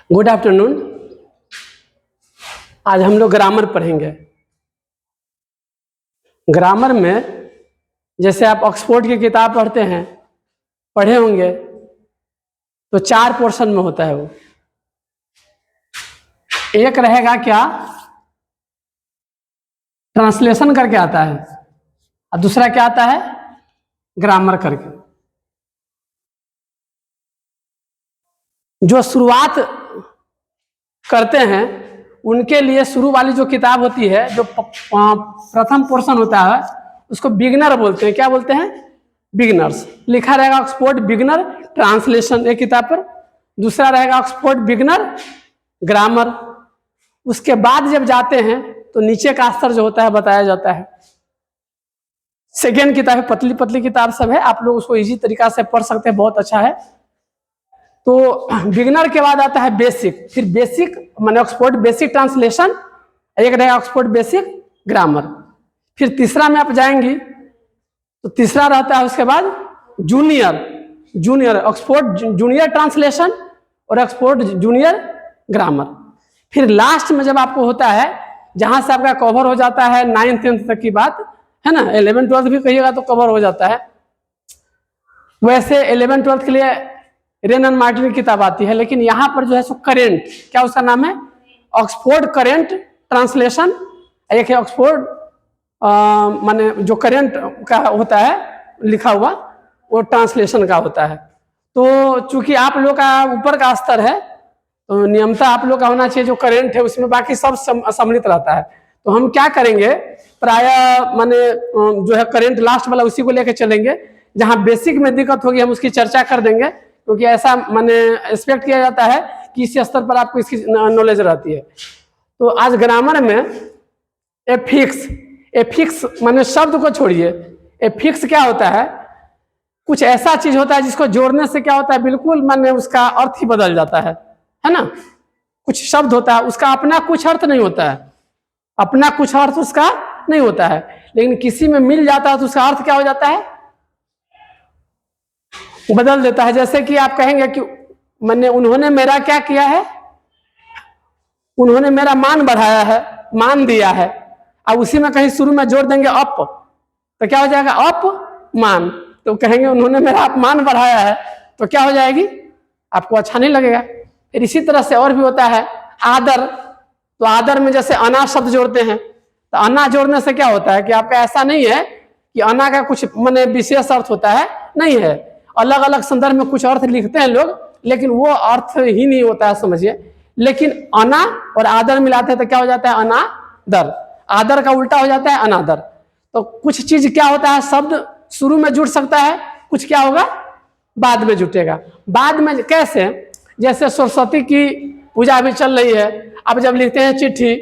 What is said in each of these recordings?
Good afternoon. आज हम लोग ग्रामर पढ़ेंगे। ग्रामर में जैसे आप ऑक्सफोर्ड की किताब पढ़े होंगे तो 4 पोर्शन में होता है। वो एक रहेगा क्या, ट्रांसलेशन करके आता है, और दूसरा क्या आता है, ग्रामर करके। जो शुरुआत करते हैं उनके लिए शुरू वाली जो किताब होती है, जो प्रथम पोर्शन होता है, उसको बिगिनर बोलते हैं। क्या बोलते हैं? बिगिनर्स। लिखा रहेगा ऑक्सफोर्ड बिगिनर ट्रांसलेशन एक किताब पर, दूसरा रहेगा ऑक्सफोर्ड बिगिनर ग्रामर। उसके बाद जब जाते हैं तो नीचे का स्तर जो होता है बताया जाता है। सेकेंड किताब है, पतली पतली किताब सब है, आप लोग उसको इजी तरीका से पढ़ सकते हैं, बहुत अच्छा है। तो बिगिनर के बाद आता है बेसिक, फिर बेसिक माने ऑक्सफोर्ड बेसिक ट्रांसलेशन, एक रहेगा ऑक्सफोर्ड बेसिक ग्रामर। फिर तीसरा में आप जाएंगी तो तीसरा रहता है उसके बाद जूनियर ऑक्सफोर्ड जूनियर ट्रांसलेशन और ऑक्सफोर्ड जूनियर ग्रामर। फिर लास्ट में जब आपको होता है, जहां से आपका कवर हो जाता है 9th 10th तक की बात है ना, 11th 12th भी कहिएगा तो कवर हो जाता है। वैसे 11th 12th के लिए रेन एंड मार्टिन की किताब आती है, लेकिन यहाँ पर जो है सो करेंट, क्या उसका नाम है, ऑक्सफोर्ड करेंट ट्रांसलेशन। एक है ऑक्सफोर्ड माने जो करेंट का होता है लिखा हुआ, वो ट्रांसलेशन का होता है। तो चूंकि आप लोग का ऊपर का स्तर है तो नियमता आप लोग का होना चाहिए जो करेंट है उसमें, बाकी सब सम्मिलित रहता है। तो हम क्या करेंगे, प्राय माने जो है करेंट लास्ट वाला उसी को लेकर चलेंगे। जहाँ बेसिक में दिक्कत होगी हम उसकी चर्चा कर देंगे, क्योंकि ऐसा माने एक्सपेक्ट किया जाता है कि इसी स्तर पर आपको इसकी नॉलेज रहती है। तो आज ग्रामर में एफिक्स माने शब्द को छोड़िए, एफिक्स क्या होता है, कुछ ऐसा चीज होता है जिसको जोड़ने से क्या होता है, बिल्कुल माने उसका अर्थ ही बदल जाता है ना। कुछ शब्द होता है उसका अपना कुछ अर्थ नहीं होता है, अपना कुछ अर्थ उसका नहीं होता है, लेकिन किसी में मिल जाता है तो उसका अर्थ क्या हो जाता है, बदल देता है। जैसे कि आप कहेंगे कि मैंने उन्होंने मेरा क्या किया है, उन्होंने मेरा मान बढ़ाया है, मान दिया है। अब उसी में कहीं शुरू में जोड़ देंगे अप, तो क्या हो जाएगा, अप मान। तो कहेंगे उन्होंने मेरा अपमान बढ़ाया है, तो क्या हो जाएगी, आपको अच्छा नहीं लगेगा। फिर इसी तरह से और भी होता है आदर। तो आदर में जैसे अना शब्द जोड़ते हैं, तो अना जोड़ने से क्या होता है कि आपका ऐसा नहीं है कि अना का कुछ माने विशेष अर्थ होता है, नहीं है। अलग अलग संदर्भ में कुछ अर्थ लिखते हैं लोग, लेकिन वो अर्थ ही नहीं होता है, समझिए। लेकिन अना और आदर मिलाते हैं तो क्या हो जाता है, अनादर। आदर का उल्टा हो जाता है अनादर। तो कुछ चीज क्या होता है, शब्द शुरू में जुड़ सकता है, कुछ क्या होगा बाद में जुटेगा। बाद में कैसे, जैसे सरस्वती की पूजा भी चल रही है, अब जब लिखते हैं चिट्ठी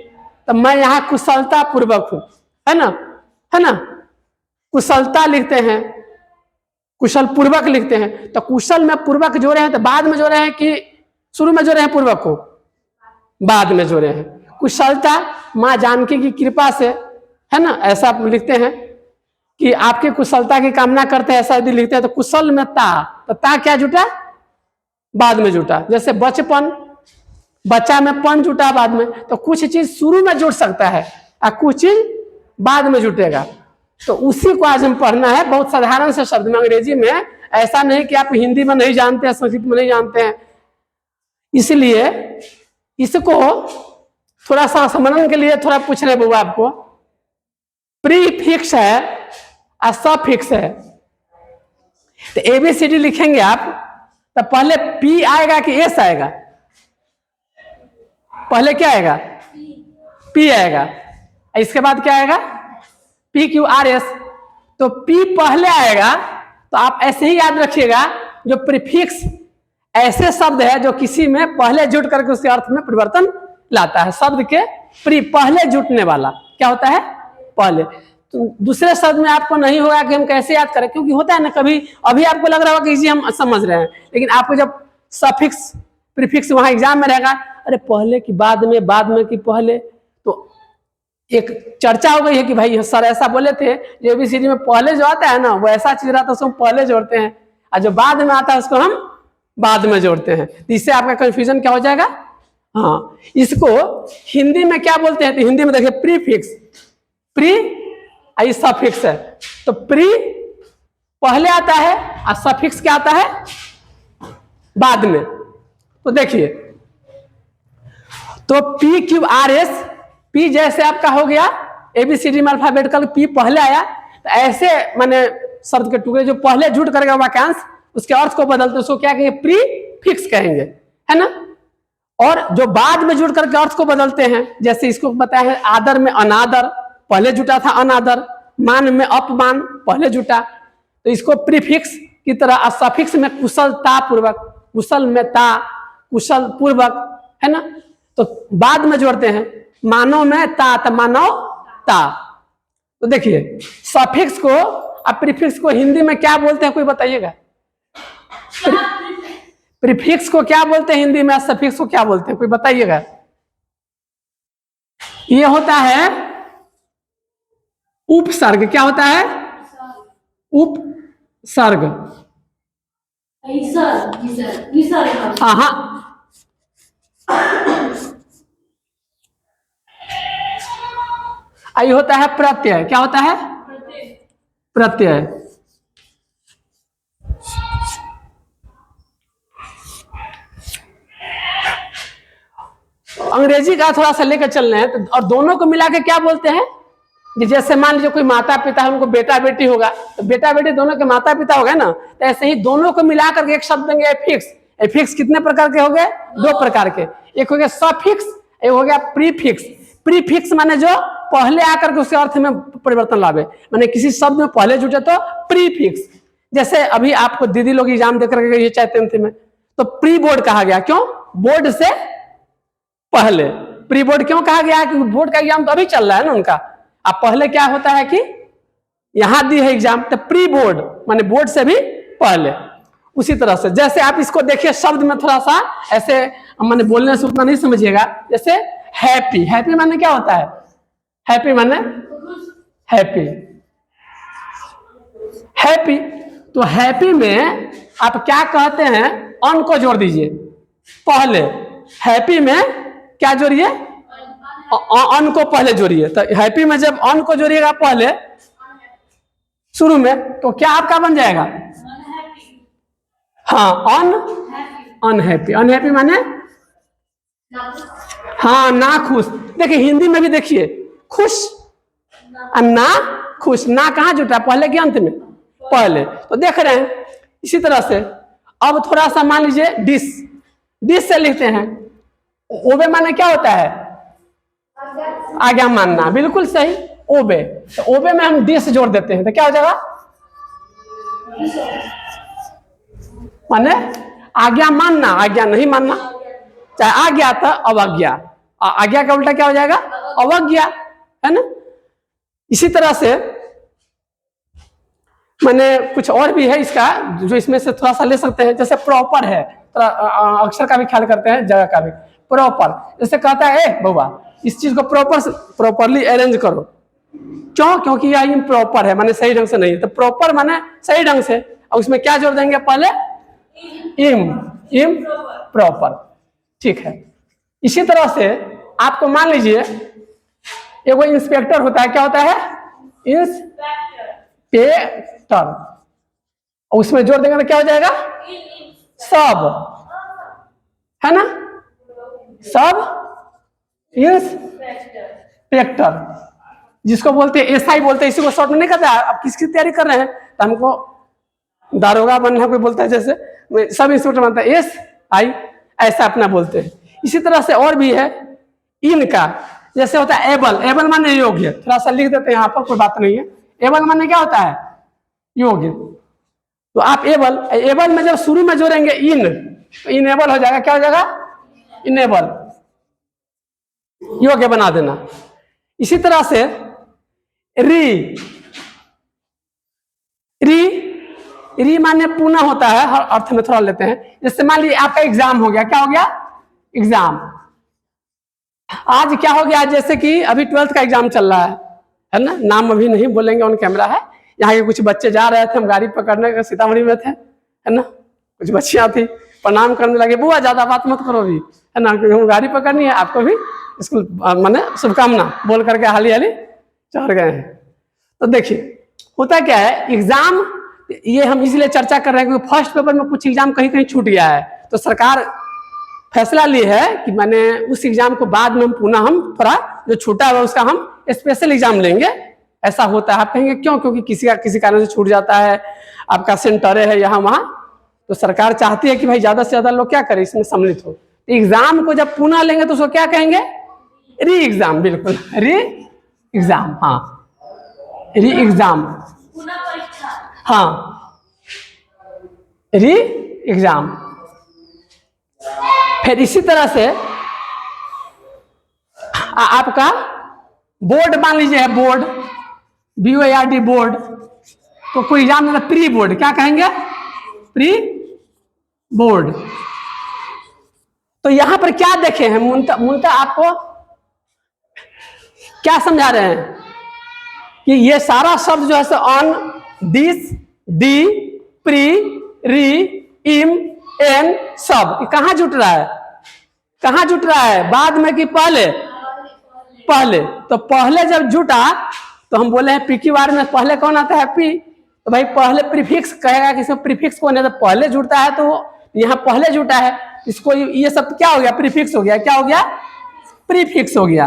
तो मैं यहाँ कुशलता पूर्वक हूं, है ना, कुशलता लिखते हैं, कुशल पूर्वक लिखते हैं। तो कुशल में पूर्वक जोड़े हैं तो बाद में जोड़े हैं कि शुरू में जोड़े हैं पूर्वक को, बाद में जोड़े हैं। कुशलता माँ जानकी की कृपा से, है ना, ऐसा लिखते हैं कि आपकी कुशलता की कामना करते हैं, ऐसा यदि लिखते हैं तो कुशल में ता, तो ता क्या जुटा, बाद में जुटा। जैसे बचपन, बच्चा में पन जुटा बाद में। तो कुछ चीज शुरू में जुड़ सकता है और कुछ चीज बाद में जुटेगा। तो उसी को आज हम पढ़ना है, बहुत साधारण से शब्द में, अंग्रेजी में। ऐसा नहीं कि आप हिंदी में नहीं जानते हैं, संस्कृत में नहीं जानते हैं, इसलिए इसको थोड़ा सा समझने के लिए थोड़ा पूछ रहे बउआ आपको। प्रीफिक्स है और सफिक्स है। तो एबीसीडी लिखेंगे आप तो पहले पी आएगा कि एस आएगा, पहले क्या आएगा, पी आएगा, इसके बाद क्या आएगा, पी क्यू आर एस। तो पी पहले आएगा। तो आप ऐसे ही याद रखिएगा, जो प्रीफिक्स ऐसे शब्द है जो किसी में पहले जुट करके उसके अर्थ में परिवर्तन लाता है। शब्द के पहले जुटने वाला क्या होता है, पहले। तो दूसरे शब्द में आपको नहीं होगा कि हम कैसे याद करें, क्योंकि होता है ना कभी, अभी आपको लग रहा होगा कि इजी हम समझ रहे हैं, लेकिन आपको जब सफिक्स प्रीफिक्स वहां एग्जाम में रहेगा, अरे पहले की बाद में की पहले, तो एक चर्चा हो गई है कि भाई सर ऐसा बोले थे, जो एबीसीडी में पहले जो आता है ना वो ऐसा चीज रहता है उसको हम पहले जोड़ते हैं, और जो बाद में आता है उसको हम बाद में जोड़ते हैं। इससे आपका कंफ्यूजन क्या हो जाएगा। हाँ, इसको हिंदी में क्या बोलते हैं, तो हिंदी में देखिए प्रीफिक्स, प्री आई सफिक्स है, तो प्री पहले आता है और सफिक्स क्या आता है बाद में। तो देखिए, तो P Q R S, P जैसे आपका हो गया एबीसीडी में अल्फाबेटिकल, पी पहले आया, तो ऐसे माने शब्द के टुकड़े जो पहले जुड़ करके वाक्यांश उसके अर्थ को बदलते उसको क्या कहेंगे, प्री फिक्स कहेंगे, है ना। और जो बाद में जुड़ करके अर्थ को बदलते हैं, जैसे इसको बताया है आदर में अनादर, पहले जुटा था अनादर, मान में अपमान पहले जुटा, तो इसको प्रीफिक्स की तरह, और सफिक्स में कुशलता पूर्वक, कुशल में ता, कुशल पूर्वक, है ना। तो बाद में जोड़ते हैं, मानव में ता, तो मानव ता। तो देखिए सफिक्स को और प्रीफिक्स को हिंदी में क्या बोलते हैं, कोई बताइएगा। प्रीफिक्स को क्या बोलते हैं हिंदी में, सफिक्स को क्या बोलते हैं, कोई बताइएगा। ये होता है उपसर्ग, क्या होता है उपसर्ग। हाँ, आई होता है प्रत्यय, क्या होता है प्रत्यय। अंग्रेजी का थोड़ा सा लेकर चल रहे हैं, तो और दोनों को मिला के क्या बोलते हैं, जैसे मान लीजिए कोई माता पिता है, उनको बेटा बेटी होगा, तो बेटा बेटी दोनों के माता पिता हो गए ना, तो ऐसे ही दोनों को मिला करके एक शब्द देंगे एफिक्स। एफिक्स कितने प्रकार के हो गए, दो प्रकार के, एक हो गया सफिक्स, एक हो गया प्रीफिक्स। प्रीफिक्स माने जो पहले आकर के उसके अर्थ में परिवर्तन लावे, माने किसी शब्द में पहले जुटे तो प्रीफिक्स। जैसे अभी आपको दीदी लोग एग्जाम देकर के ये चाहे 10th में, तो प्री बोर्ड कहा गया, क्यों, बोर्ड से पहले। प्री बोर्ड क्यों कहा गया है, क्योंकि बोर्ड का एग्जाम तो अभी चल रहा है ना उनका। अब पहले क्या होता है कि यहां दी है एग्जाम, तो प्री बोर्ड माने बोर्ड से भी पहले। उसी तरह से जैसे आप इसको देखिए शब्द में थोड़ा सा ऐसे माने बोलने से उतना नहीं समझिएगा, जैसे हैप्पी, हैप्पी माने क्या होता है, हैप्पी माने हैप्पी, हैप्पी। तो हैप्पी में आप क्या कहते हैं, अन को जोड़ दीजिए पहले, हैप्पी में क्या जोड़िए, अन को पहले जोड़िए। तो हैप्पी में जब अन को जोड़िएगा पहले शुरू में, तो क्या आपका बन जाएगा, हाँ अनहैप्पी। अनहैप्पी माने हाँ ना खुश। देखिए हिंदी में भी देखिए खुश ना खुश, ना कहाँ जुटा, पहले के अंत में, पहले। तो देख रहे हैं इसी तरह से। अब थोड़ा सा मान लीजिए डिस, डिस से लिखते हैं, ओबे माने क्या होता है, आज्ञा मानना, बिल्कुल सही, ओबे। तो ओबे में हम डिस जोड़ देते हैं, तो क्या हो जाएगा, माने आज्ञा मानना, आज्ञा नहीं मानना, चाहे आज्ञा था अवज्ञा, आज्ञा का उल्टा क्या हो जाएगा, अवज्ञा, है ना। इसी तरह से मैंने कुछ और भी है इसका, जो इसमें से थोड़ा सा ले सकते हैं। जैसे प्रॉपर है, अक्षर का भी ख्याल करते हैं, जगह का भी। प्रॉपर जैसे कहता है ए बउआ, इस चीज को प्रॉपरली अरेंज करो, क्यों, क्योंकि यह इम्प्रॉपर है, माने सही ढंग से नहीं। तो प्रॉपर माने सही ढंग से, और उसमें क्या जोड़ देंगे पहले, इम प्रॉपर, ठीक है। इसी तरह से आपको मान लीजिए एगो इंस्पेक्टर होता है, क्या होता है, इंस्पेक्टर, और उसमें जोड़ देंगे तो क्या हो जाएगा, सब, है ना, सब इंस्पेक्टर, जिसको बोलते हैं एसआई बोलते हैं, इसी को शॉर्ट में नहीं करता। अब किसकी तैयारी कर रहे हैं, तो हमको दारोगा बनना है, कोई बोलता है जैसे सब इंस्पेक्टर बनता है, एस आई, ऐसा अपना बोलते हैं। इसी तरह से और भी है इनका, जैसे होता है एबल, एबल माने योग्य, थोड़ा सा लिख देते हैं यहाँ पर, कोई बात नहीं है। एबल माने क्या होता है, योग्य। तो आप एबल, एबल में जब शुरू में जोड़ेंगे इन, तो इनेबल हो जाएगा, क्या हो जाएगा, इनेबल, योग्य बना देना। इसी तरह से री, री माने पुनः होता है, हर अर्थ में थोड़ा लेते हैं। जैसे मान लीजिए आपका एग्जाम हो गया, क्या हो गया, एग्जाम। आज क्या हो गया, जैसे कि अभी 12th का एग्जाम चल रहा है ना, नाम अभी नहीं बोलेंगे, ऑन कैमरा है। यहाँ के कुछ बच्चे जा रहे थे, हम गाड़ी पकड़ने के सीतामढ़ी में थे, है ना, कुछ बच्चियां थी, प्रणाम करने लगे, बुआ ज्यादा बात मत करो भी, है ना, क्योंकि हम गाड़ी पकड़नी है, आपको भी स्कूल माने शुभकामना बोल करके हाली हाली चढ़ गए हैं। तो देखिए होता क्या है, एग्जाम ये हम इसलिए चर्चा कर रहे हैं क्योंकि फर्स्ट पेपर में कुछ एग्जाम कहीं कहीं छूट गया है, तो सरकार फैसला ली है कि मैंने उस एग्जाम को बाद में हम थोड़ा जो छूटा है उसका हम स्पेशल एग्जाम लेंगे। ऐसा होता है। आप कहेंगे क्यों? क्योंकि किसी कारण से छूट जाता है, आपका सेंटर है यहाँ वहाँ, तो सरकार चाहती है कि भाई ज्यादा से ज्यादा लोग क्या करें, इसमें सम्मिलित हो। तो एग्जाम को जब पुनः लेंगे तो उसको क्या कहेंगे? री एग्जाम। बिल्कुल, री एग्जाम। हाँ, री एग्जाम, हाँ, री एग्जाम। फिर इसी तरह से आपका बोर्ड मान लीजिए है, बोर्ड BOARD बोर्ड, तो कोई एग्जाम देना प्री बोर्ड, क्या कहेंगे? Pre board. तो यहां पर क्या देखे हैं, मूलतः आपको क्या समझा रहे हैं कि ये सारा शब्द जो है ऑन, दिस, डी, प्री, री, इम, एन, सब, ये कहां जुट रहा है? कहां जुट रहा है? बाद में कि पहले? पहले। तो पहले जब जुटा तो हम बोले हैं PQR में पहले कौन आता है? पी। तो भाई पहले प्रीफिक्स कहेगा कि इसमें प्रीफिक्स कौन है, तो पहले जुड़ता है, तो यहाँ पहले जुटा है, इसको ये सब क्या हो गया? प्रीफिक्स हो गया। क्या हो गया? प्रीफिक्स हो गया,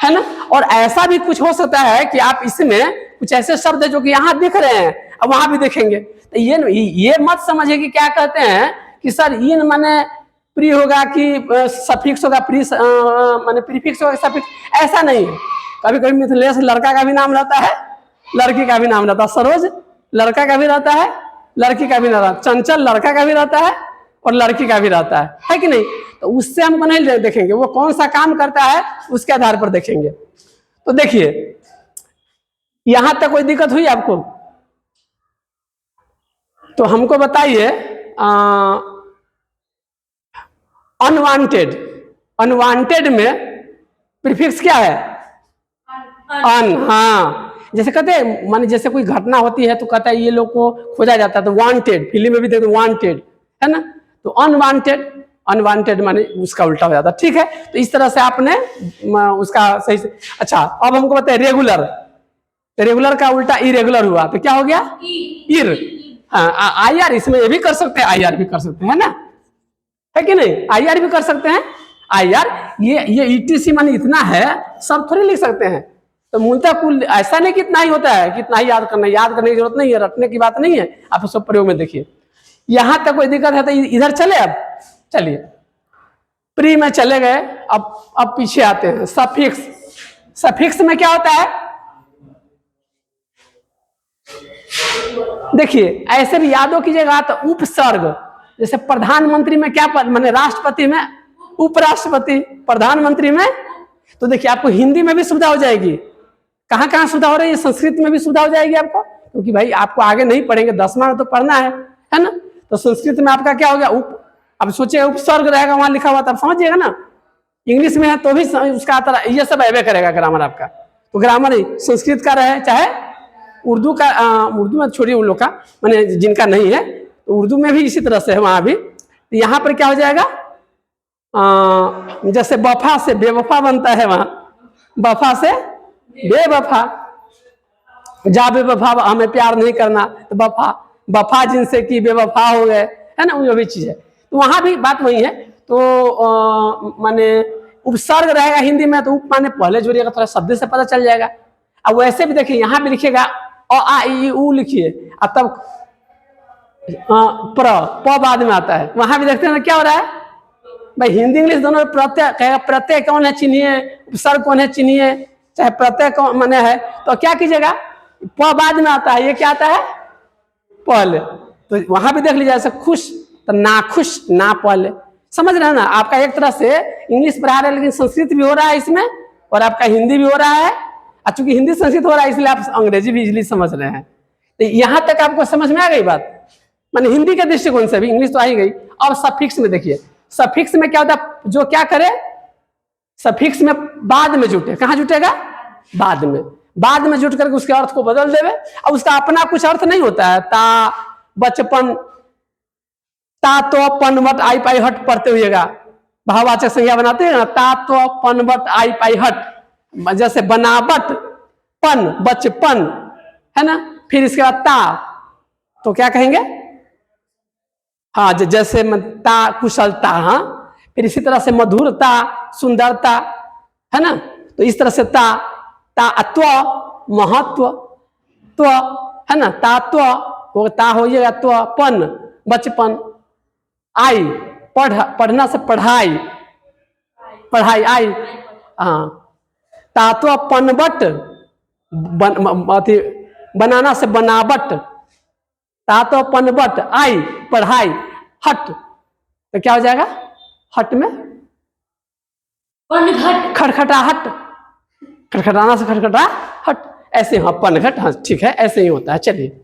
है ना। और ऐसा भी कुछ हो सकता है कि आप इसमें कुछ ऐसे शब्द है जो कि यहाँ दिख रहे हैं, अब वहां भी देखेंगे, तो ये मत समझिए कि क्या कहते हैं कि सर इन माने प्री होगा कि सफिक्स होगा, प्री माने प्रीफिक्स होगा सफिक्स, ऐसा नहीं है। कभी कभी मिथिलेश लड़का का भी नाम रहता है, लड़की का भी नाम रहता है, सरोज लड़का का भी रहता है, लड़की का भी रहता है, चंचल लड़का का भी रहता है और लड़की का भी रहता है कि नहीं। तो उससे हमको नहीं देखेंगे वो कौन सा काम करता है, उसके आधार पर देखेंगे। तो देखिए यहां तक कोई दिक्कत हुई आपको? तो हमको बताइए अनवांटेड, अनवांटेड में प्रीफिक्स क्या है? अन। हाँ, जैसे कहते हैं माने जैसे कोई घटना होती है तो कहता है ये लोग को खोजा जाता है, तो वांटेड, फिल्म में भी देखते वांटेड, है ना। तो अनवांटेड, अनवांटेड माने उसका उल्टा हो जाता है, ठीक है। तो इस तरह से आपने उसका सही से। अच्छा, अब हमको बताए रेगुलर, तो रेगुलर का उल्टा इरेगुलर हुआ तो क्या हो गया? इर। हाँ, IR इसमें ये भी कर सकते हैं, IR भी कर सकते हैं ना, है कि नहीं? IR भी कर सकते हैं। IR ये ETC माने इतना है, सब थोड़ी लिख सकते हैं। तो मूलतः कुल ऐसा नहीं कि इतना ही होता है, कितना ही याद करना, याद करने की जरूरत नहीं है, रटने की बात नहीं है। आप सब प्रयोग में देखिए। यहां तक कोई दिक्कत है तो इधर चले। अब चलिए प्री में चले गए, अब पीछे आते हैं सफिक्स। सफिक्स में क्या होता है? देखिए ऐसे भी यादों कीजिएगा। तो उपसर्ग, जैसे प्रधानमंत्री में क्या पद, माने राष्ट्रपति में उपराष्ट्रपति, प्रधानमंत्री में। तो देखिए आपको हिंदी में भी सुविधा हो जाएगी। कहां कहां सुविधा हो रही है? संस्कृत में भी सुविधा हो जाएगी आपको, क्योंकि भाई आपको आगे नहीं पढ़ेंगे, 10वां में तो पढ़ना है ना। तो संस्कृत में आपका क्या हो गया? अब सोचिएगा उपसर्ग रहेगा वहां लिखा हुआ, तब समझिएगा ना। इंग्लिश में है तो भी उसका तरह ये सब अवे करेगा ग्रामर आपका। तो ग्रामर ही संस्कृत का रहे चाहे उर्दू का, उर्दू में छोड़िए उन लोग का, माने जिनका नहीं है, तो उर्दू में भी इसी तरह से है वहां भी। तो यहाँ पर क्या हो जाएगा? जैसे वफा से बेवफा बनता है, वहां वफा से बेवफा, जा बेवफा हमें प्यार नहीं करना, तो वफा, वफा जिनसे की बेवफा हो गए, है ना, वो भी चीज है। तो वहां भी बात वही है। तो माने उपसर्ग रहेगा हिंदी में, तो उप माने पहले जोड़िएगा, थोड़ा शब्द से पता चल जाएगा। अब वैसे भी देखिए यहाँ भी लिखिएगा अ आ इ उ लिखिए, अब तब प बाद में आता है। वहां भी देखते हैं क्या हो रहा है भाई, हिंदी इंग्लिश दोनों प्रत्यय कहेगा, प्रत्यय कौन है चिन्हिए, उपसर्ग कौन है चिन्हिए, चाहे प्रत्यय कौन माने है, तो क्या कीजिएगा? प बाद में आता है, ये क्या आता है? पहले। तो वहां भी देख लीजिए, जैसे खुश तो नाखुश, ना पहले। समझ रहे हैं ना? आपका एक तरह से इंग्लिश पढ़ा रहे हैं, लेकिन संस्कृत भी हो रहा है इसमें, और आपका हिंदी भी हो रहा है। चूंकि हिंदी संस्कृत हो रहा है इसलिए आप अंग्रेजी भी इजीली समझ रहे हैं। तो यहां तक आपको समझ में आ गई बात, माने हिंदी के दृष्टिकोण से भी। इंग्लिश तो आ ही गई। अब सफिक्स में देखिए, सफिक्स में क्या होता है? जो क्या करे, सफिक्स में बाद में जुटे। कहां जुटेगा? बाद में। बाद में जुट करके उसके अर्थ को बदल देवे। अब उसका अपना कुछ अर्थ नहीं होता है। ता, बचपन, ता तो पन बट आई पाई हट पढ़ते हुएगा, भाववाचक संज्ञा बनाते हैं ना, ता तो पन बट आई पाई हट, जैसे बनावट पन बचपन है ना। फिर इसके बाद ता तो क्या कहेंगे, हाँ जैसे ता कुशलता, हाँ। फिर इसी तरह से मधुरता सुंदरता है ना। तो इस तरह से ता त्व महत्व त्व है ना, तात्व वो ता हो जाएगा, त्व पन बचपन, आई पढ़ना से पढ़ाई पढ़ाई आई, हाँ। तात्व पनबट बनाना से बनावट, तात्व पनबट आई पढ़ाई, हट तो क्या हो जाएगा, हट में खटखटाहट, खटखटाना से खटखटा हट, ऐसे हाँ पनघट, हाँ ठीक है ऐसे ही होता है। चलिए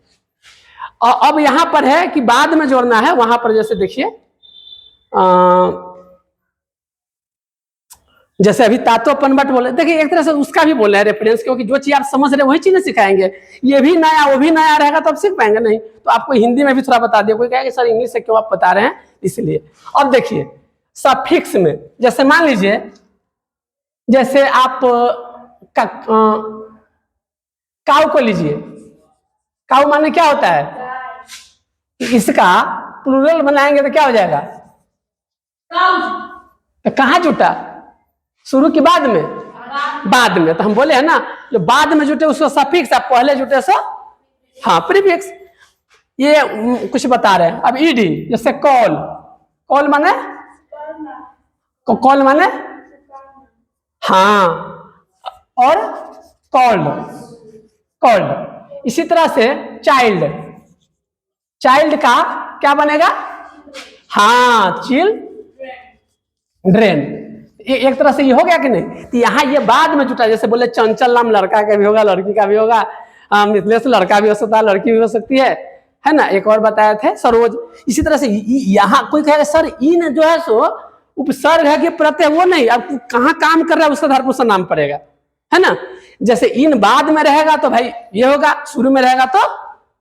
अब यहां पर है कि बाद में जोड़ना है, वहां पर जैसे देखिए जैसे अभी तात्व पनबट बोले, देखिए एक तरह से उसका भी बोल रहे हैं रेफरेंस, क्योंकि जो चीज आप समझ रहे हैं वही चीजें सिखाएंगे, ये भी नया वो भी नया रहेगा तो आप सीख पाएंगे नहीं। तो आपको हिंदी में भी थोड़ा बता दिया, कोई कहेगा सर इंग्लिश से क्यों आप बता रहे हैं, इसलिए। अब देखिए सफिक्स में जैसे मान लीजिए, जैसे आप काऊ को लीजिए, काऊ माने क्या होता है, इसका प्लूरल बनाएंगे तो क्या हो जाएगा, तो कहाँ जुटा, शुरू की बाद में, बाद में। तो हम बोले हैं ना जो बाद में जुटे उसको सफिक्स, आप पहले जुटे सो हाँ प्रीफिक्स। ये कुछ बता रहे हैं। अब ईडी जैसे कॉल, कॉल माने, कॉल माने हाँ, और कॉल्ड, कॉल्ड। इसी तरह से चाइल्ड, चाइल्ड का क्या बनेगा, हाँ चिल्ड्रेन। एक तरह से ये हो गया कि नहीं। तो यहाँ ये बाद में जुटा, जैसे बोले चंचल नाम लड़का का भी होगा लड़की का भी होगा, मिथिलेश लड़का भी हो सकता है लड़की भी हो सकती है ना। एक और बताए थे सरोज। इसी तरह से यहाँ कोई कहेगा सर इन जो है सो उपसर्ग है कि प्रत्यय, वो नहीं, अब कहाँ काम कर रहा है उसका धातुपुरुष नाम पड़ेगा, है ना। जैसे इन बाद में रहेगा तो भाई ये होगा, शुरू में रहेगा तो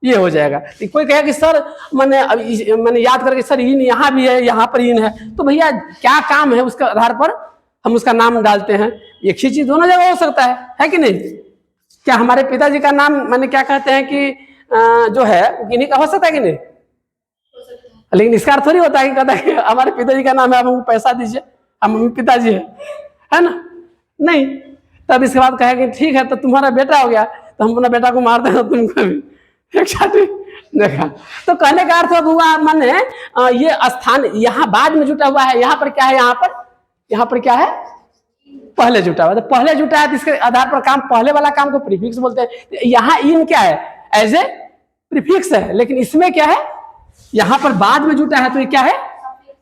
ये हो जाएगा। कोई कहेगा कि सर मैंने याद करके सर इन यहाँ भी है यहाँ पर इन है, तो भैया क्या काम है उसके आधार पर हम उसका नाम डालते हैं। एक ही चीज दोनों जगह हो सकता है कि नहीं। क्या हमारे पिताजी का नाम मैंने क्या कहते हैं कि जो है इन्हीं का हो सकता है कि नहीं, लेकिन इसका अर्थ थोड़ी होता है कि कहता है कि हमारे पिताजी का नाम है, आप हमको पैसा दीजिए, हम मम्मी पिताजी है ना, नहीं। तब इसके बाद कहे कि ठीक है तो तुम्हारा बेटा हो गया तो हम अपना बेटा को मार देना तुमको भी एक साथ देखा। तो कहने का अर्थ हुआ माने ये स्थान यहाँ बाद में जुटा हुआ है, यहाँ पर क्या है, यहाँ पर क्या है, पहले जुटा हुआ। तो पहले जुटा है तो इसके आधार पर काम, पहले वाला काम को प्रीफिक्स बोलते हैं। यहाँ इन क्या है, एज ए प्रीफिक्स है, लेकिन इसमें क्या है, यहाँ पर बाद में जुटा है तो ये क्या है,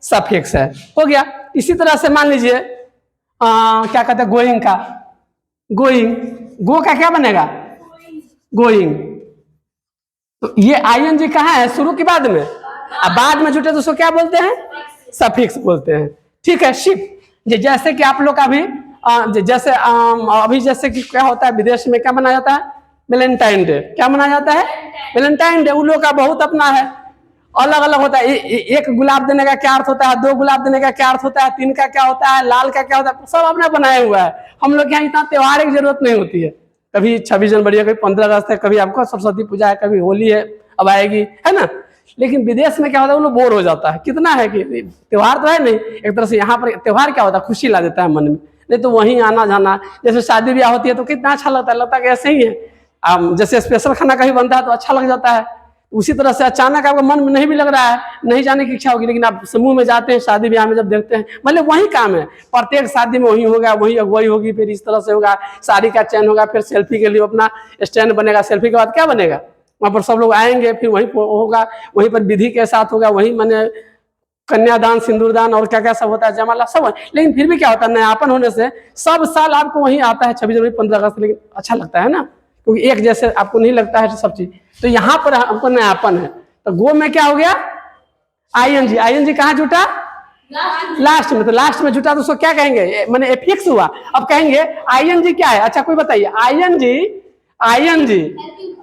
सफिक्स है, हो गया। इसी तरह से मान लीजिए क्या कहते हैं गोइंग का, गोइंग, गो का क्या बनेगा, गोइंग। तो ये आईएनजी कहाँ है, शुरू की बाद में, अब बाद में जुटे तो उसको क्या बोलते हैं, सफिक्स बोलते हैं। ठीक है। शिप जैसे कि आप लोग का भी जैसे अभी जैसे कि क्या होता है विदेश में क्या मनाया जाता है, वैलेंटाइन डे। क्या मनाया जाता है, वैलेंटाइन डे। उन लोग का बहुत अपना है, अलग अलग होता है। एक गुलाब देने का क्या अर्थ होता है, दो गुलाब देने का क्या अर्थ होता है, तीन का क्या होता है, लाल का क्या होता है, सब अपना बनाया हुआ है। हम लोग यहाँ इतना त्योहार की जरूरत नहीं होती है। कभी 26 जनवरी है, कभी 15 अगस्त है, कभी आपको सरस्वती पूजा है, कभी होली है अब आएगी, है ना। लेकिन विदेश में क्या होता है, वो लोग बोर हो जाता है। कितना है कि त्योहार तो है नहीं, एक तरह से यहाँ पर त्योहार क्या होता है, खुशी ला देता है मन में। नहीं तो वहीं आना जाना, जैसे शादी ब्याह होती है तो कितना अच्छा लगता है कि ऐसे ही है। जैसे स्पेशल खाना कहीं बनता है तो अच्छा लग जाता है। उसी तरह से अचानक आपको मन में नहीं भी लग रहा है, नहीं जाने की इच्छा होगी, लेकिन आप समूह में जाते हैं शादी ब्याह में, जब देखते हैं मतलब वही काम है, प्रत्येक शादी में वही होगा, वही अगुवाई होगी, फिर इस तरह से होगा, साड़ी का चयन होगा, फिर सेल्फी के लिए अपना स्टैंड बनेगा, सेल्फी के बाद क्या बनेगा, वहाँ पर सब लोग आएंगे, फिर वहीं होगा, वहीं पर विधि के साथ होगा, वहीं मैंने कन्यादान, सिंदूरदान और क्या क्या सब होता है, जयमाला सब है। लेकिन फिर भी क्या होता है, नयापन होने से सब साल आपको वहीं आता है 26 जनवरी 15 अगस्त, लेकिन अच्छा लगता है ना, क्योंकि एक जैसे आपको नहीं लगता है सब चीज। तो यहाँ पर हमको नयापन है। तो गो में क्या हो गया, आईएनजी। आईएनजी कहाँ जुटा, लास्ट में। तो लास्ट में जुटा तो उसको क्या कहेंगे, मैंने एफिक्स हुआ। अब कहेंगे आईएनजी क्या है, अच्छा कोई बताइए। आईएनजी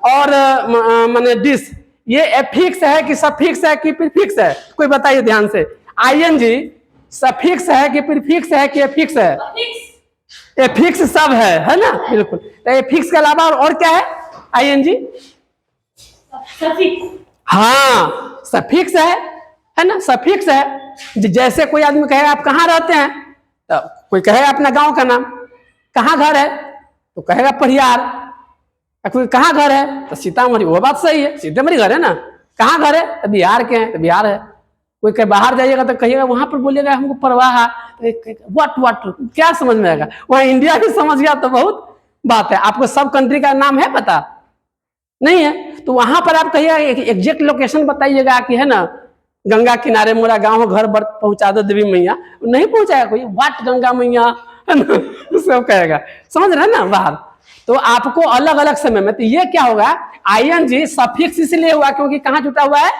और मैंने डिस, ये एफिक्स है कि सफिक्स है कि प्रीफिक्स है? कोई बताइए ध्यान से। आईएनजी सफिक्स है कि प्रीफिक्स है कि एफिक्स है? एफिक्स सब है ना? बिल्कुल। तो एफिक्स के अलावा और क्या है? आईएनजी हाँ सफिक्स है ना? सफिक्स है। जैसे कोई आदमी कहे आप कहाँ रहते हैं, तो कोई कहेगा अपना गांव का नाम, कहाँ घर है तो कहेगा परियार, कोई कहाँ घर है तो सीतामढ़ी, वो बात सही है, सीतामढ़ी घर है ना। कहाँ घर है तो बिहार के हैं तो बिहार है। कोई कहीं बाहर जाइएगा तो कहिएगा वहां पर बोलिएगा हमको परवाह, व्हाट क्या समझ में आएगा? वहां इंडिया भी समझ गया तो बहुत बात है। आपको सब कंट्री का नाम है पता नहीं है तो वहां पर आप कहिएगा एग्जैक्ट लोकेशन बताइएगा कि है ना गंगा किनारे मेरा गांव घर पहुंचा दो देवी मैया, नहीं पहुंचाएगा कोई, व्हाट गंगा मैया है ना, सब कहेगा। समझ रहे हैं ना बाहर? तो आपको अलग अलग समय में, तो ये क्या होगा, आईएनजी सफिक्स इसलिए हुआ क्योंकि कहाँ जुटा हुआ है?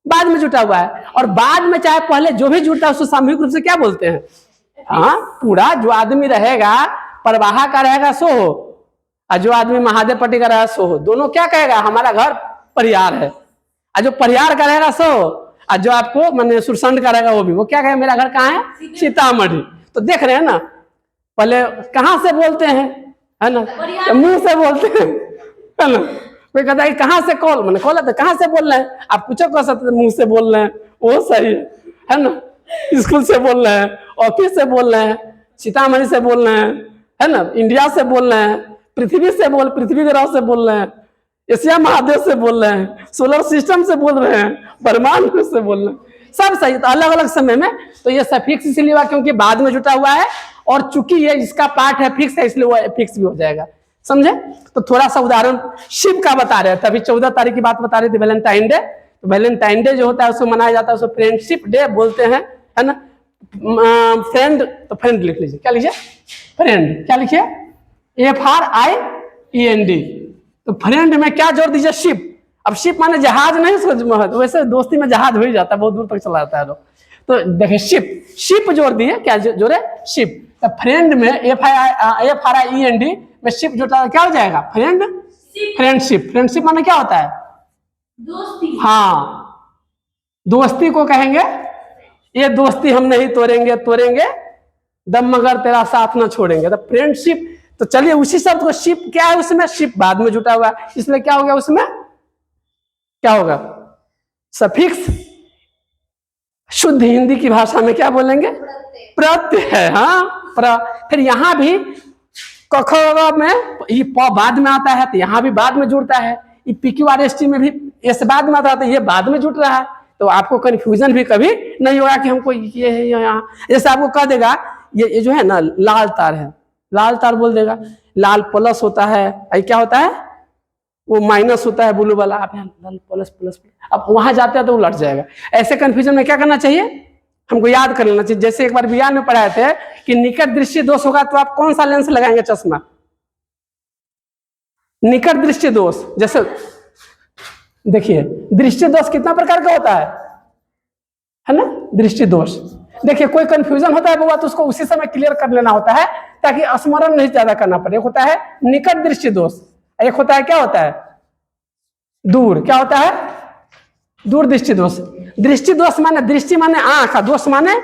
बाद में जुटा हुआ है। और बाद में चाहे पहले जो भी जुटा है उसको सामूहिक रूप से क्या बोलते हैं? हाँ पूरा जो आदमी रहेगा परवाहा का रहेगा सो हो, और जो आदमी महादेव पट्टी का रहेगा सो हो, दोनों क्या कहेगा? हमारा घर परियार है। और जो परियार का रहेगा सो, और जो आपको मैंने सुरसंड का रहेगा वो क्या कहेगा? मेरा घर कहाँ है? सीतामढ़ी। तो देख रहे हैं ना, पहले कहाँ से बोलते हैं है ना, मुंह से बोलते हैं है ना। कोई कहता है कहाँ से कॉल, मैंने कॉल है कहाँ से बोल रहे हैं? आप कुछ कह सकते मुंह से बोल रहे हैं, वो सही है ना। स्कूल से बोल रहे हैं, ऑफिस से बोल रहे हैं, सीतामढ़ी से बोल रहे हैं है ना, इंडिया से बोल रहे हैं, पृथ्वी ग्रह से बोल रहे हैं, एशिया महादेव से बोल रहे हैं, सोलर सिस्टम से बोल रहे हैं, ब्रह्मांड से बोल रहे हैं, सब सही। तो अलग अलग समय में, तो ये सफिक्स इसलिए हुआ क्योंकि बाद में जुटा हुआ है, और चूंकि ये इसका पार्ट है फिक्स है इसलिए वो फिक्स भी हो जाएगा। समझे? तो थोड़ा सा उदाहरण शिव का बता रहे थे, अभी 14 तारीख की बात बता रहे थे, वैलेंटाइन डे। तो वैलेंटाइन डे जो होता है उसको मनाया जाता है, उसको फ्रेंडशिप डे बोलते हैं है ना। फ्रेंड, तो फ्रेंड लिख लीजिए, क्या लीजिए? फ्रेंड, क्या लिखिए? FRIEND। तो फ्रेंड में क्या जोड़ दीजिए? शिप। अब शिप माने जहाज नहीं उसको, वैसे दोस्ती में जहाज हो ही जाता है, बहुत दूर तक चला जाता है लोग। तो देखिए शिप जोड़ दिए, क्या जोड़े? शिप। तो फ्रेंड में FRIEND में शिप जोड़ा क्या हो जाएगा? फ्रेंडशिप माने क्या होता है? दोस्ती। हाँ दोस्ती को कहेंगे ये दोस्ती हम नहीं तोड़ेंगे दम मगर तेरा साथ ना छोड़ेंगे। तो फ्रेंडशिप। तो चलिए उसी शब्द को शिप क्या है, उसमें शिप बाद में जुटा हुआ है, इसलिए क्या हो गया? उसमें क्या होगा? सफिक्स। शुद्ध हिंदी की भाषा में क्या बोलेंगे? प्रत्यय है। हाँ फिर यहां भी कख में ये प बाद में आता है, तो यहाँ भी बाद में जुड़ता है। ये PQRST में भी ऐसे बाद में आता है, तो ये बाद में जुट रहा है। तो आपको कंफ्यूजन भी कभी नहीं होगा कि हमको ये है यहाँ। जैसे आपको कह देगा ये जो है ना लाल तार है, लाल तार बोल देगा, लाल प्लस होता है, ये क्या होता है? वो माइनस होता है ब्लू वाला। आप लाल प्लस, अब वहां जाते हैं तो उलट जाएगा। ऐसे कंफ्यूजन में क्या करना चाहिए? हमको याद कर लेना चाहिए। जैसे एक बार विज्ञान में पढ़ाए थे कि निकट दृष्टि दोष होगा तो आप कौन सा लेंस लगाएंगे? चश्मा। निकट दृष्टि दोष, जैसे देखिए दृष्टि दोष कितना प्रकार का होता है ना? दृष्टि दोष। देखिए कोई कंफ्यूजन होता है वो बात उसको उसी समय क्लियर कर लेना होता है ताकि स्मरण नहीं ज्यादा करना पड़े। एक होता है निकट दृष्टि दोष, एक होता है क्या होता है? दूर। क्या होता है? दूर दृष्टि दोष। दृष्टि दोष माने, दृष्टि माने आंख, दोष माने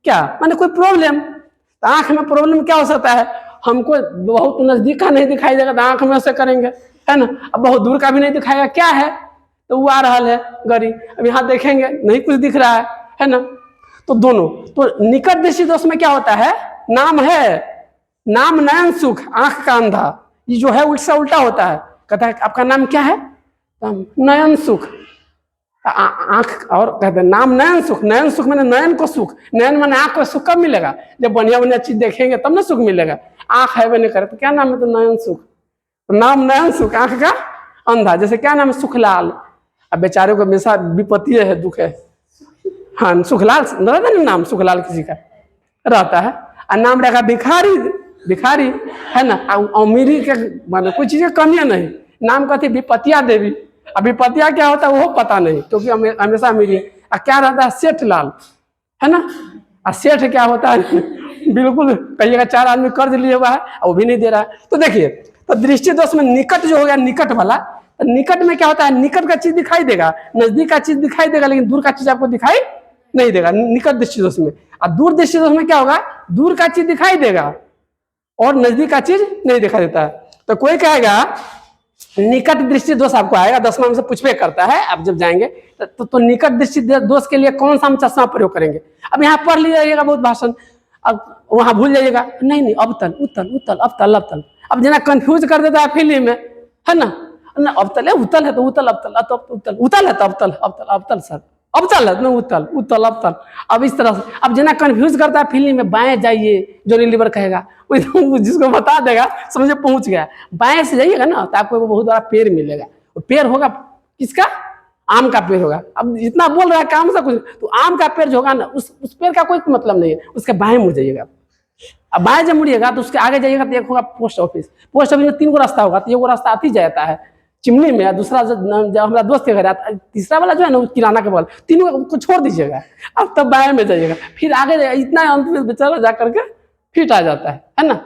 क्या? माने कोई प्रॉब्लम। तो आंख में प्रॉब्लम क्या हो सकता है? हमको बहुत नजदीक का नहीं दिखाई देगा तो आंख में से करेंगे है ना। अब बहुत दूर का भी नहीं दिखाएगा, क्या है? तो वो आ रहा है गड़ी, अब यहाँ देखेंगे नहीं कुछ दिख रहा है ना। तो दोनों। तो निकट दृष्टि दोष में क्या होता है? नाम है, नाम नयन सुख, आंख का अंधा। ये जो है उससे उल्टा होता है। कहता है आपका नाम क्या है? नयन सुख। आंख और कहते हैं नाम नयन सुख। नयन सुख मैंने नयन को सुख, नयन मैंने आंख को सुख कब मिलेगा? जब बढ़िया बढ़िया चीज देखेंगे तब ना सुख मिलेगा। आंख है नहीं करे तो क्या नाम है? तो नयन सुख। तो नाम नयन सुख, आंख का अंधा। जैसे क्या नाम है? सुखलाल। अब बेचारे को हमेशा विपत्ति है, दुख है। हाँ सुखलाल रहता है ना, नाम सुखलाल किसी का रहता है। और नाम रखा भिखारी, भिखारी है ना। अमीरी के माने कोई चीज की कमियां नहीं। नाम कहते विपत्तिया देवी। अब विपत्तिया क्या होता है वो पता नहीं क्योंकि हमेशा अमीरी है। और क्या रहता है? सेठ लाल है ना। और सेठ क्या होता है? बिल्कुल कहिएगा 4 आदमी कर्ज लिए हुआ है और वो भी नहीं दे रहा है। तो देखिए तो दृष्टि दोष में निकट जो हो गया, निकट वाला, निकट में क्या होता है, निकट का चीज दिखाई देगा, नजदीक का चीज दिखाई देगा, लेकिन दूर का चीज आपको दिखाई नहीं देगा निकट दृष्टि दोष में। और दूर दृष्टि दोष में क्या होगा, दूर का चीज दिखाई देगा और नजदीक का चीज नहीं दिखाई देता है। तो कोई कहेगा निकट दृष्टि दोष आपको आएगा, 10वां में से पूछबे करता है, आप जब जाएंगे तो निकट दृष्टि दोष के लिए कौन सा हम चश्मा प्रयोग करेंगे। अब यहाँ पढ़ लीजिएगा बहुत भाषण, अब वहां भूल जाइएगा, नहीं अवतल उत्तल उत्तल अवतल अवतल। अब जना कंफ्यूज कर देता है फिल्म में, है ना अवतल है उतल है तो उतल अवतल उतल उतल है तो अवतल अवतल अवतल सर अवतल है ना उतल उतल अवतल। अब इस तरह से अब जना कंफ्यूज करता है फिल्म में, बाएं जाइए जॉनी लीवर कहेगा, जिसको बता देगा समझे पहुंच गया। बाएं से जाइएगा ना तो आपको बहुत बड़ा पेड़ मिलेगा, वो पेड़ होगा किसका, आम का पेड़ होगा। अब इतना बोल रहा है काम से कुछ, तो आम का पेड़ जो होगा ना उस पेड़ का कोई मतलब नहीं है, उसके बाएं मुड़ जाइएगा। अब बाएं जब मुड़िएगा तो उसके आगे जाइएगा तो एक होगा पोस्ट ऑफिस, पोस्ट ऑफिस में 3 गो रास्ता होगा, तो 1 गो रास्ता आती जाता है चिमनी में, दूसरा जब हमारा दोस्त के घर आता, तीसरा वाला जो है ना किराना के बगल, तीनों को छोड़ दीजिएगा, अब तब बाएं में जाइएगा, फिर आगे जाइएगा, इतना अंत में बेचारा जा करके फिट आ जाता है ना।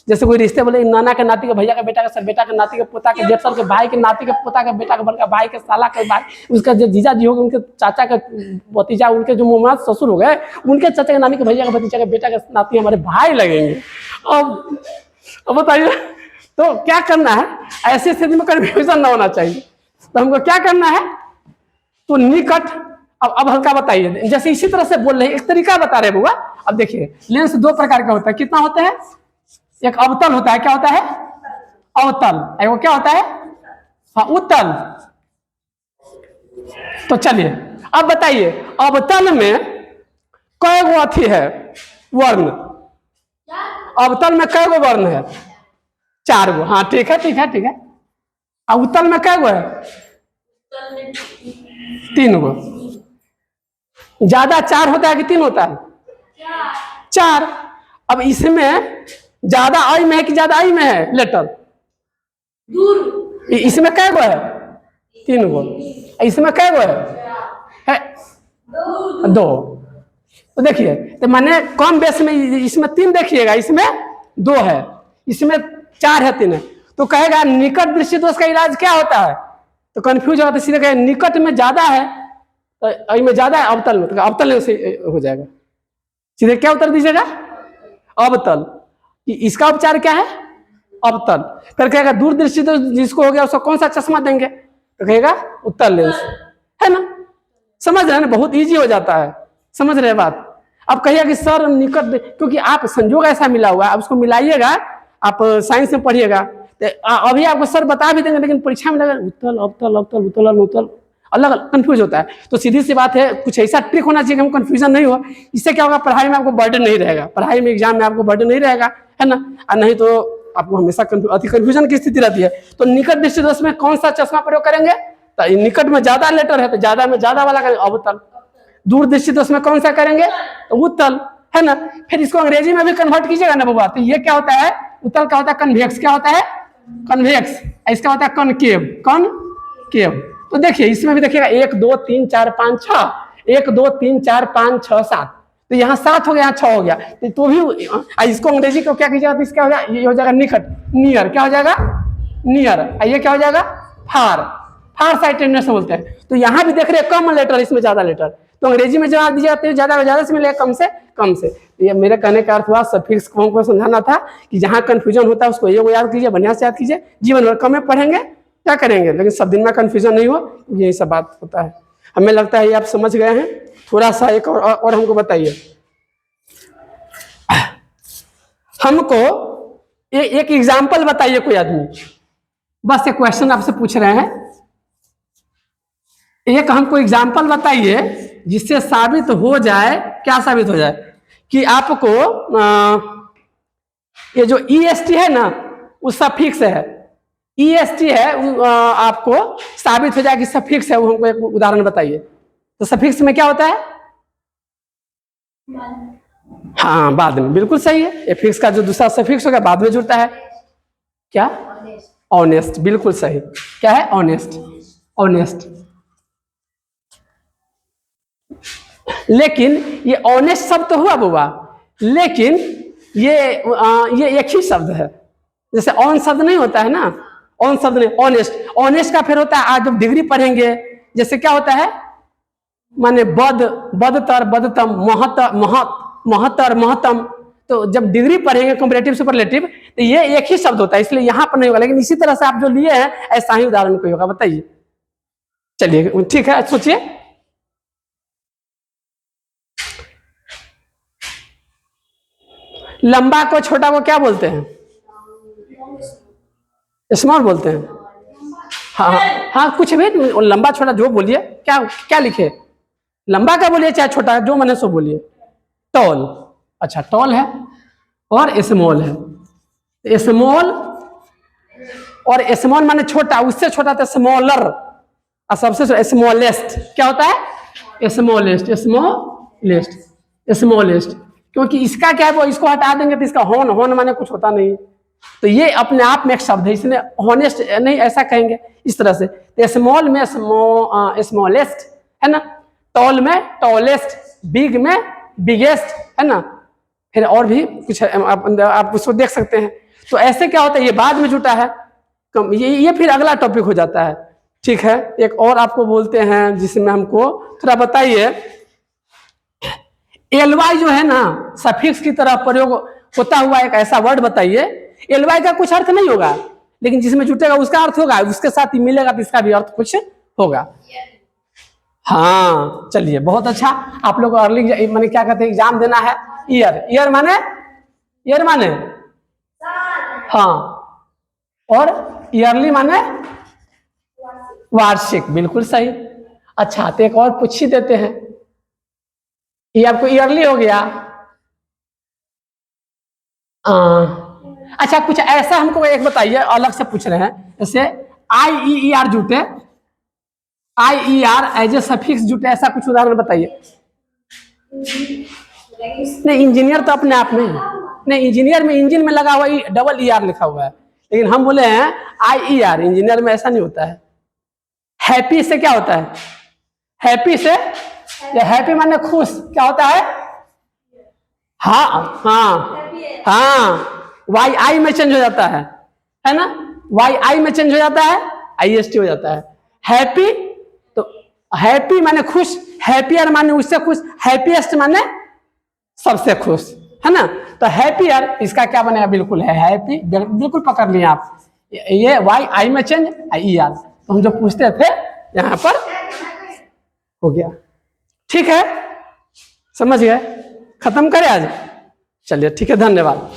जैसे कोई रिश्ते बोले नाना के नाती के भैया के बेटा के सर बेटा के नाती के पोता के जेठ सर के भाई के नाती के पोता के बेटा के बड़का भाई के साला के भाई, उसका जो जीजा जी हो गए, उनके चाचा के भतीजा, उनके जो मोहम्मद ससुर हो गए, उनके चाचा के नानी के भैया के भतीजा के बेटा के नाती हमारे भाई लगेंगे। अब बताइए तो क्या करना है, ऐसी स्थिति में कन्फ्यूजन ना होना चाहिए। तो हमको क्या करना है, तो निकट अब हल्का बताइए, जैसे इसी तरह से बोल रहे हैं, एक तरीका बता रहे बुआ। अब देखिए लेंस 2 प्रकार का होता है, कितना होता है, एक अवतल होता है, क्या होता है अवतल, वो क्या होता है हाँ उत्तल। तो चलिए अब बताइए अवतल में कै गो अथी है वर्ण, अवतल में कै गो वर्ण है, 4 गो। हाँ ठीक है ठीक है ठीक है। उत्तल में कै गो है, 3 गो। ज्यादा 4 होता है कि 3 होता है, 4। अब इसमें ज्यादा आई में है कि ज्यादा आई में है लेटर, इसमें कै गो है, 3 गो। इसमें कै गो है 2। तो देखिए तो मैंने कम बेस में इसमें 3 देखिएगा, इसमें 2 है, इसमें 4 है 3 है। तो कहेगा निकट दृष्टि दोष का इलाज क्या होता है, तो कंफ्यूज होगा तो सीधे कहे निकट में ज्यादा है तो में ज्यादा है, अवतल में तो अवतल से हो जाएगा, सीधे क्या उत्तर दीजिएगा अवतल। इसका उपचार क्या है अवतल। फिर कहेगा दूर दृष्टि दोष जिसको हो गया उसको कौन सा चश्मा देंगे, तो कहेगा उत्तल लेंस, है ना। समझ रहे हैं ना, बहुत इजी हो जाता है, समझ रहे बात। अब कहिएगा कि सर निकट, क्योंकि आप संजोग ऐसा मिला हुआ है, आप उसको मिलाइएगा, आप साइंस में पढ़िएगा तो अभी आपको सर बता भी देंगे, लेकिन परीक्षा में लगा उत्तल अवतल अवतल उत्तल उत्तल अलग अलग कंफ्यूज होता है। तो सीधी सी बात है, कुछ ऐसा ट्रिक होना चाहिए कि हम कंफ्यूजन नहीं हो। इससे क्या होगा, पढ़ाई में आपको बर्डन नहीं रहेगा, पढ़ाई में एग्जाम में आपको बर्डन नहीं रहेगा, है ना। और नहीं तो आपको हमेशा कंफ्यूजन की स्थिति रहती है। तो निकट दृष्टि दोष में कौन सा चश्मा प्रयोग करेंगे, तो निकट में ज्यादा लेटर है तो ज्यादा में ज्यादा वाला करेंगे अवतल। दूर दृष्टि दोष में कौन सा करेंगे, तो उत्तल, है ना। फिर इसको अंग्रेजी में भी कन्वर्ट कीजिएगा ना बाबा, तो ये क्या होता है, उत्तल का होता है कन्वेक्स, क्या होता है कन्वेक्स, इसका होता है कनकेव, कनकेव। तो देखिए इसमें भी देखिएगा 1 2 3 4 5 6, 1 2 3 4 5 6 7, तो यहाँ 7 हो गया, यहाँ 6 हो गया। तो भी इसको अंग्रेजी को क्या कीजिएगा, तो इसका हो जाएगा, ये हो जाएगा निकट, नियर, क्या हो जाएगा नियर। ये क्या हो जाएगा फार, फार साइटेडनेस बोलते हैं। तो यहाँ भी देख रहे हैं कम लेटर, इसमें ज्यादा लेटर, तो अंग्रेजी में जवाब दिया जाते हैं ज्यादा से मिलेगा कम से कम से। तो ये मेरे कहने का अर्थ हुआ, सफिक्स को समझाना था कि जहाँ कंफ्यूजन होता है उसको ये याद कीजिए, बढ़िया से याद कीजिए, जीवन भर कम में पढ़ेंगे क्या करेंगे, लेकिन सब दिन में कंफ्यूजन नहीं हो, यही सब बात होता है। हमें लगता है ये आप समझ गए हैं। थोड़ा सा एक और हमको बताइए, हमको एक एग्जाम्पल बताइए, कोई आदमी, बस एक क्वेश्चन आपसे पूछ रहे हैं, एक हमको एग्जाम्पल बताइए जिससे साबित हो जाए, क्या साबित हो जाए कि आपको ये जो EST है ना वो सफिक्स है, EST है, आपको साबित हो जाए कि सफिक्स है, वो हमको एक उदाहरण बताइए। तो सफिक्स में क्या होता है, हाँ बाद में, बिल्कुल सही है। एफिक्स का जो दूसरा सफिक्स होगा बाद में जुड़ता है, क्या ऑनेस्ट, बिल्कुल सही, क्या है ऑनेस्ट, ऑनेस्ट। लेकिन ये ऑनेस्ट शब्द तो हुआ बुआ, लेकिन ये एक ही शब्द है। जैसे ऑन शब्द नहीं होता है ना, ऑन शब्द नहीं, ऑनेस्ट। ऑनेस्ट का फिर होता है, आज जब डिग्री पढ़ेंगे, जैसे क्या होता है, माने बद, बदतर, बदतम, महतर, महतर, महतम। तो जब डिग्री पढ़ेंगे कंपैरेटिव सुपरलेटिव, तो ये एक ही शब्द होता है, इसलिए यहां पर नहीं होगा, लेकिन इसी तरह से आप जो लिए हैं ऐसा ही उदाहरण कोई होगा। बताइए, चलिए ठीक है, सोचिए। लंबा को छोटा को क्या बोलते हैं? स्मॉल बोलते हैं। हाँ हाँ, कुछ भी लंबा छोटा जो बोलिए, क्या क्या लिखे, लंबा का बोलिए चाहे छोटा, जो मने सो बोलिए। टॉल, अच्छा टॉल है और स्मॉल है। स्मॉल और स्मॉल माने छोटा, उससे छोटा तो स्मॉलर, और सबसे स्मॉलेस्ट क्या होता है? Smallest, smallest, smallest. क्योंकि इसका क्या है, वो इसको हटा देंगे तो इसका हॉन, हॉन माने कुछ होता नहीं, तो ये अपने आप में एक शब्द है, इसने हॉनेस्ट नहीं ऐसा कहेंगे इस तरह से। तो स्मॉल में स्मॉलेस्ट है ना, टॉल में टॉलेस्ट, बिग में बिगेस्ट है ना, फिर और भी कुछ आप उसको देख सकते हैं। तो ऐसे क्या होता है, ये बाद में जुटा है, ये फिर अगला टॉपिक हो जाता है। ठीक है, एक और आपको बोलते हैं जिसमें हमको थोड़ा बताइए, एलवाई जो है ना, सफिक्स की तरह प्रयोग होता हुआ एक ऐसा वर्ड बताइए, एलवाई का कुछ अर्थ नहीं होगा, लेकिन जिसमें जुटेगा उसका अर्थ होगा, उसके साथ ही मिलेगा तो इसका भी अर्थ कुछ होगा। हाँ चलिए, बहुत अच्छा। आप लोग अर्ली माने क्या कहते हैं, एग्जाम देना है, ईयर, ईयर माने, ईयर माने हाँ, और ईयरली माने वार्षिक, बिल्कुल सही। अच्छा, तो एक और पूछ ही देते हैं, ये आपको ईयरली हो गया। अच्छा, कुछ ऐसा हमको एक बताइए, अलग से पूछ रहे हैं, जैसे IER जुटे, IER एज ए सफिक्स जुटे, ऐसा कुछ उदाहरण बताइए। नहीं, इंजीनियर तो अपने आप में नहीं, इंजीनियर में इंजन में लगा हुआ डबल ER लिखा हुआ है, लेकिन हम बोले हैं IER, इंजीनियर में ऐसा नहीं होता है। हैप्पी से क्या होता है? हैप्पी से, हैप्पी माने खुश, क्या होता है? हाँ हाँ हाँ, YI में चेंज हो जाता है ना, YI में चेंज हो जाता है, IST हो जाता है। हैप्पी, तो हैप्पी माने खुश, हैप्पियर माने उससे खुश, हैप्पीएस्ट माने सबसे खुश, है ना। तो हैप्पियर इसका क्या बनेगा? बिल्कुल है हैप्पी, बिल्कुल पकड़ लिए आप। ये YI में चेंज, IER, तो हम जो पूछते थे यहां पर हो गया। ठीक है, समझ गए? खत्म करें आज? चलिए ठीक है, धन्यवाद।